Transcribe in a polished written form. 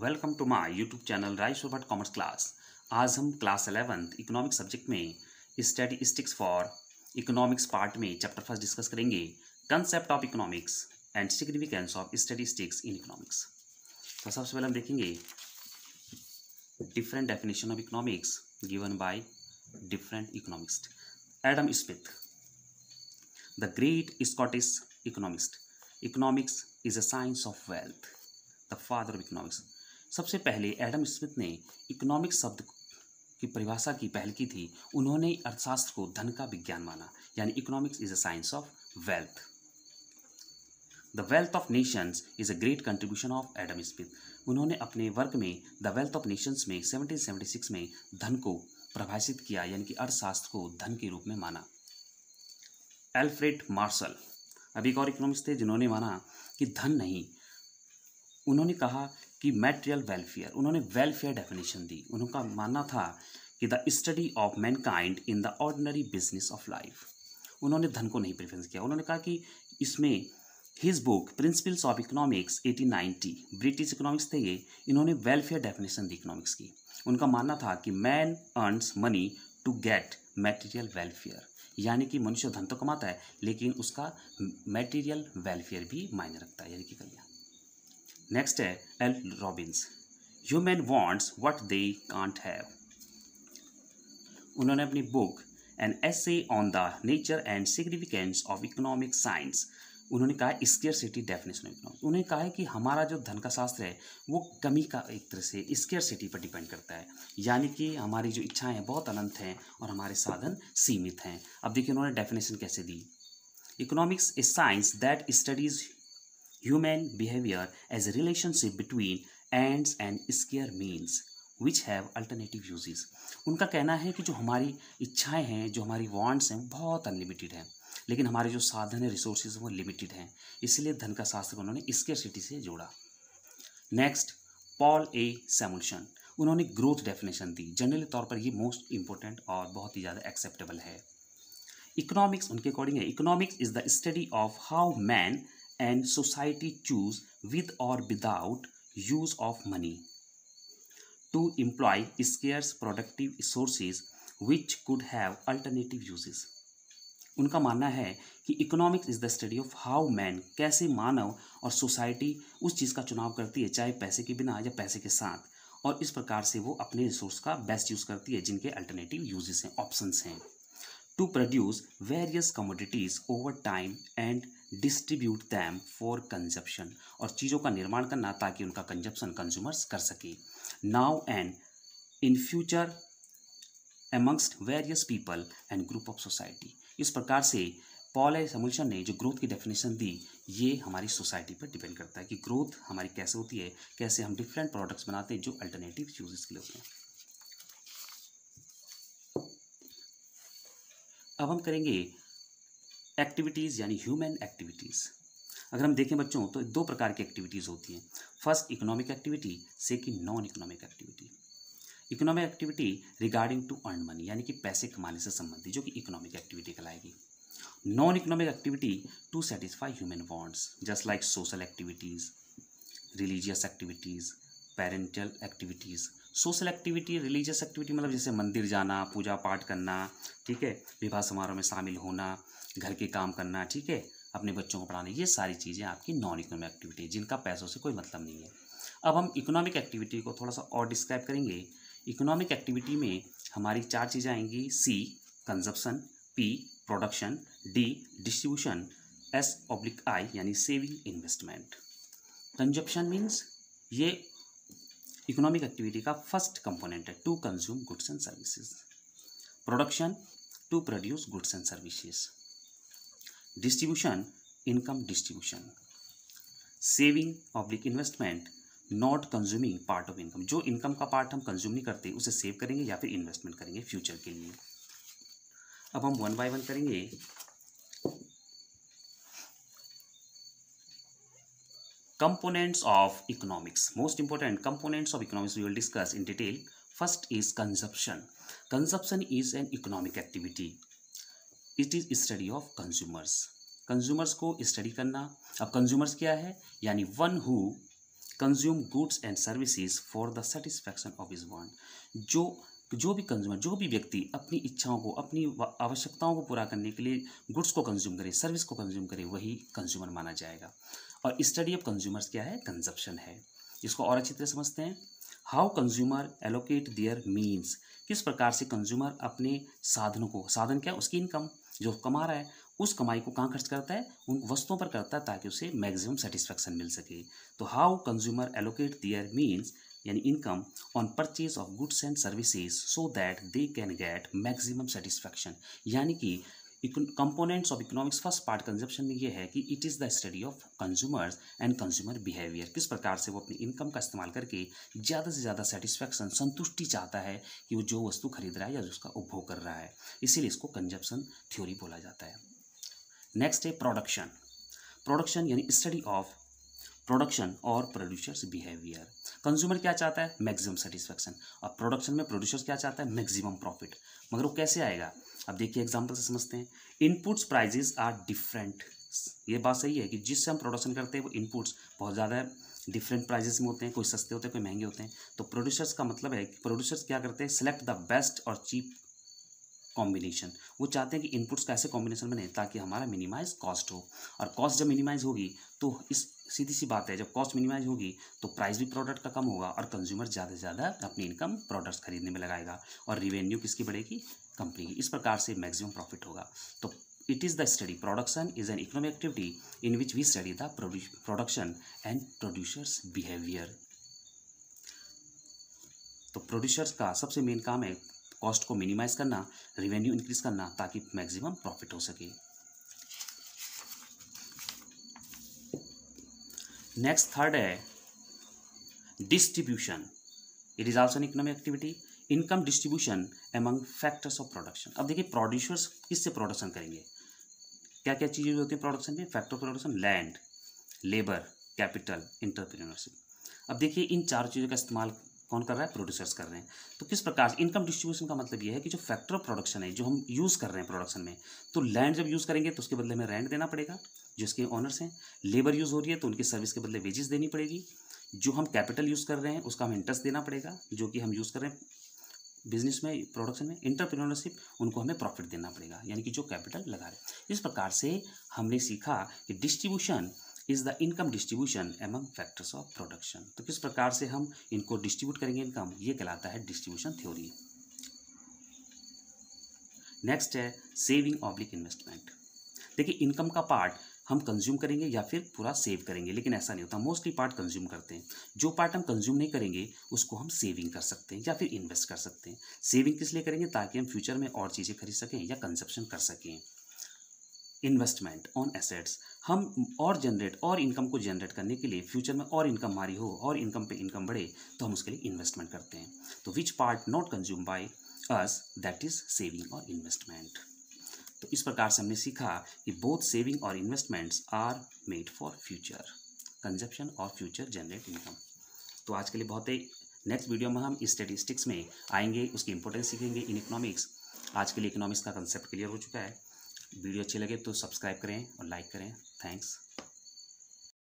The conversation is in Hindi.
Welcome to my YouTube channel rice for commerce class. आज हम क्लास 11th इकोनॉमिक्स सब्जेक्ट में स्टैटिस्टिक्स फॉर इकोनॉमिक्स पार्ट में चैप्टर फर्स्ट डिस्कस करेंगे, concept of economics and significance of statistics in economics. तो सबसे पहले हम देखेंगे different definition of economics given by different economist. Adam Smith, the great Scottish economist. Economics is a science of wealth, the father of economics. सबसे पहले एडम स्मिथ ने इकोनॉमिक्स शब्द की परिभाषा की पहल की थी। उन्होंने अर्थशास्त्र को धन का विज्ञान माना, यानी economics is a science of wealth. The wealth of Nations is a great contribution of Adam Smith. उन्होंने अपने वर्क में द वेल्थ ऑफ नेशंस में 1776 में धन को परिभाषित किया, यानी कि अर्थशास्त्र को धन के रूप में माना। एल्फ्रेड मार्शल, अभी एक और इकोनॉमिस्ट थे जिन्होंने माना कि धन नहीं, उन्होंने कहा कि मैटेरियल वेलफेयर। उन्होंने वेलफेयर डेफिनेशन दी। उनका मानना था कि the study of Mankind in the ordinary business of life. उन्होंने धन को नहीं प्रेफरेंस किया। उन्होंने कहा कि इसमें his book principles of economics 1890, British economics थे ये, इन्होंने वेलफेयर डेफिनेशन दी इकोनॉमिक्स की। उनका मानना था कि man earns money to get material welfare, यानी कि मनुष्य धन तो कमाता है लेकिन उसका मैटेरियल वेलफेयर भी मायने रखता है, यानी कि कल्याण। नेक्स्ट है L Robins, human wants what they can't have. उन्होंने अपनी book an essay on the nature and significance of economic science, उन्होंने कहा स्केयरसिटी डेफिनेशन ऑफ इकोनॉमिक्स। उन्होंने कहा है कि हमारा जो धन का शास्त्र है वो कमी का एक तरह से स्केयरसिटी पर डिपेंड करता है, यानी कि हमारी जो इच्छाएं हैं बहुत अनंत हैं और हमारे साधन सीमित हैं। अब देखिए उन्होंने डेफिनेशन कैसे दी। Economics is science that studies human behavior as a relationship between ends and square means which have alternative uses। उनका कहना है कि जो हमारी इच्छाएं हैं, जो हमारी वांट्स हैं, बहुत अनलिमिटेड हैं, लेकिन हमारे जो साधन है, रिसोर्सेज वो लिमिटेड हैं। इसलिए धन का शास्त्र को उन्होंने स्केयरसिटी से जोड़ा। नेक्स्ट, पॉल ए सैमुएल्सन, उन्होंने ग्रोथ डेफिनेशन दी। जनरली तौर पर ये मोस्ट इंपॉर्टेंट और बहुत ही ज़्यादा एक्सेप्टेबल है। इकोनॉमिक्स उनके अकॉर्डिंग है, economics is the study of how man and society choose with or without use of money to employ scarce productive sources which could have alternative uses। उनका मानना है कि economics is the study of how man, कैसे मानव और सोसाइटी उस चीज़ का चुनाव करती है, चाहे पैसे के बिना या पैसे के साथ, और इस प्रकार से वो अपने रिसोर्स का बेस्ट यूज़ करती है जिनके अल्टरनेटिव यूजेस हैं, ऑप्शंस हैं। To produce various commodities over time and distribute them for consumption, और चीज़ों का निर्माण करना ताकि उनका कंजप्शन कंज्यूमर्स कर सके, now and in future amongst various people and group of society. इस प्रकार से पॉल ए सैमुएल्सन ने जो ग्रोथ की डेफिनेशन दी, ये हमारी सोसाइटी पर डिपेंड करता है कि ग्रोथ हमारी कैसे होती है, कैसे हम डिफरेंट प्रोडक्ट्स बनाते हैं जो अल्टरनेटिव यूजेस के लिए होते हैं। अब हम करेंगे एक्टिविटीज़ यानी ह्यूमन एक्टिविटीज़। अगर हम देखें बच्चों तो दो प्रकार की एक्टिविटीज़ होती हैं। First economic activity, second non economic activity. Economic activity regarding to earn money, यानी कि पैसे कमाने से संबंधित, जो कि इकोनॉमिक एक्टिविटी कहलाएगी। Non economic activity to satisfy human wants, just like social activities, religious activities, parental activities. Social activity, religious activity मतलब जैसे मंदिर जाना, पूजा पाठ करना, ठीक है, विवाह समारोह में शामिल होना, घर के काम करना, ठीक है, अपने बच्चों को पढ़ाना, ये सारी चीज़ें आपकी नॉन इकोनॉमिक एक्टिविटी जिनका पैसों से कोई मतलब नहीं है। अब हम इकोनॉमिक एक्टिविटी को थोड़ा सा और डिस्क्राइब करेंगे। इकोनॉमिक एक्टिविटी में हमारी चार चीज़ें आएंगी। C consumption, P production, D distribution, S/I यानी सेविंग इन्वेस्टमेंट। कंजप्शन मीन्स ये इकोनॉमिक एक्टिविटी का फर्स्ट कंपोनेंट है, to consume goods and services. Production, to produce goods and services. Distribution, income distribution. Saving investment, not consuming part of income, जो इनकम का पार्ट हम कंज्यूम नहीं करते उसे सेव करेंगे या फिर इन्वेस्टमेंट करेंगे फ्यूचर के लिए। अब हम वन बाय वन करेंगे। Components of economics, most important components of economics we will discuss in detail. First is consumption. Consumption is an economic activity, it is study of consumers. Consumers को स्टडी करना। अब कंज्यूमर्स क्या है, यानी one who consume goods and services for the satisfaction of his want. जो भी कंज्यूमर, जो भी व्यक्ति अपनी इच्छाओं को, अपनी आवश्यकताओं को पूरा करने के लिए गुड्स को कंज्यूम करे, सर्विस को कंज्यूम करे, वही कंज्यूमर माना जाएगा। और स्टडी ऑफ कंज्यूमर्स क्या है? कंजप्शन है। इसको और अच्छी तरह समझते हैं। How consumer allocate their means, किस प्रकार से कंज्यूमर अपने साधनों को, साधन क्या? उसकी इनकम, जो कमा रहा है उस कमाई को कहाँ खर्च करता है? उन वस्तुओं पर करता है ताकि उसे मैक्सिमम सेटिस्फैक्शन मिल सके। तो how consumer allocate their means यानी income on purchase of goods and services so that they can get maximum satisfaction. यानी कि components of economics first part consumption में ये है कि it is the study of consumers and consumer behaviour. किस प्रकार से वो अपनी इनकम का इस्तेमाल करके ज़्यादा से ज़्यादा सेटिस्फैक्शन, संतुष्टि चाहता है कि वो जो वस्तु खरीद रहा है या उसका उपभोग कर रहा है। इसीलिए इसको कंजप्शन थ्योरी बोला जाता है। नेक्स्ट है प्रोडक्शन। प्रोडक्शन यानी स्टडी ऑफ प्रोडक्शन और प्रोड्यूसर्स बिहेवियर। कंज्यूमर क्या चाहता है? Maximum satisfaction. और प्रोडक्शन में प्रोड्यूसर्स क्या चाहता है? Maximum profit. मगर वो कैसे आएगा? अब देखिए एग्जांपल से समझते हैं। Inputs prices are different. ये बात सही है कि जिससे हम प्रोडक्शन करते हैं वो इनपुट्स बहुत ज़्यादा डिफरेंट प्राइजेस में होते हैं, कोई सस्ते होते हैं, कोई महंगे होते हैं। तो प्रोड्यूसर्स का मतलब है कि प्रोड्यूसर्स क्या करते हैं? सेलेक्ट द बेस्ट और चीप कॉम्बिनेशन। वो चाहते हैं कि इनपुट्स का ऐसे कॉम्बिनेशन बने ताकि हमारा मिनिमाइज कॉस्ट हो। और कॉस्ट जब मिनिमाइज होगी तो इस सीधी सी बात है, जब कॉस्ट मिनिमाइज होगी तो प्राइस भी प्रोडक्ट का कम होगा और कंज्यूमर ज़्यादा से ज़्यादा अपनी इनकम प्रोडक्ट्स खरीदने में लगाएगा और रिवेन्यू किसकी बढ़ेगी? कंपनी की। इस प्रकार से मैक्सिमम प्रॉफिट होगा। तो it is the study, production is an economic activity in which we study the production and producers behaviour. तो प्रोड्यूसर्स का सबसे मेन काम है कॉस्ट को मिनिमाइज करना, रिवेन्यू इंक्रीज करना ताकि मैक्सिमम प्रॉफिट हो सके। नेक्स्ट थर्ड है distribution. It is also an economic activity. Income distribution among factors of production. अब देखिए प्रोड्यूसर्स किससे प्रोडक्शन करेंगे? क्या क्या चीज़ें होती है प्रोडक्शन में? Factor of production, land, labour, capital, entrepreneurship. अब देखिए इन चार चीज़ों का इस्तेमाल कौन कर रहा है? प्रोड्यूसर्स कर रहे हैं। तो किस प्रकार से इनकम डिस्ट्रीब्यूशन का मतलब ये है कि जो फैक्टर ऑफ प्रोडक्शन है, जो हम यूज़ कर रहे हैं प्रोडक्शन में, तो लैंड जब यूज़ करेंगे तो उसके बदले में रेंट देना पड़ेगा जो इसके ओनर्स हैं। लेबर यूज़ हो रही है तो उनकी सर्विस के बदले वेजेस देनी पड़ेगी। जो हम कैपिटल यूज़ कर रहे हैं उसका हमें इंटरेस्ट देना पड़ेगा जो कि हम यूज़ कर रहे हैं बिजनेस में, प्रोडक्शन में। एंटरप्रेन्योरशिप, उनको हमें प्रॉफिट देना पड़ेगा यानी कि जो कैपिटल लगा रहे हैं। इस प्रकार से हमने सीखा कि distribution is the income distribution among factors of production. तो किस प्रकार से हम इनको डिस्ट्रीब्यूट करेंगे इनकम, ये कहलाता है डिस्ट्रीब्यूशन थ्योरी। नेक्स्ट है सेविंग ऑब्लिक इन्वेस्टमेंट। देखिए इनकम का पार्ट हम कंज्यूम करेंगे या फिर पूरा सेव करेंगे, लेकिन ऐसा नहीं होता। मोस्टली पार्ट कंज्यूम करते हैं। जो पार्ट हम कंज्यूम नहीं करेंगे उसको हम सेविंग कर सकते हैं या फिर इन्वेस्ट कर सकते हैं। सेविंग किस लिए करेंगे? ताकि हम फ्यूचर में और चीज़ें खरीद सकें या कंजप्शन कर सकें। इन्वेस्टमेंट ऑन एसेट्स, हम और इनकम को जनरेट करने के लिए, फ्यूचर में और इनकम हमारी हो और इनकम पे इनकम बढ़े तो हम उसके लिए इन्वेस्टमेंट करते हैं। तो which part not consume by us, that is saving और इन्वेस्टमेंट। तो इस प्रकार से हमने सीखा कि बोथ सेविंग और investments are made for future consumption और फ्यूचर जनरेट इनकम। तो आज के लिए बहुत ही। नेक्स्ट वीडियो में हम स्टैटिस्टिक्स में आएंगे, उसकी इंपॉर्टेंस सीखेंगे इन इकोनॉमिक्स। आज के लिए इकोनॉमिक्स का कंसेप्ट क्लियर हो चुका है। वीडियो अच्छे लगे तो सब्सक्राइब करें और लाइक करें। थैंक्स।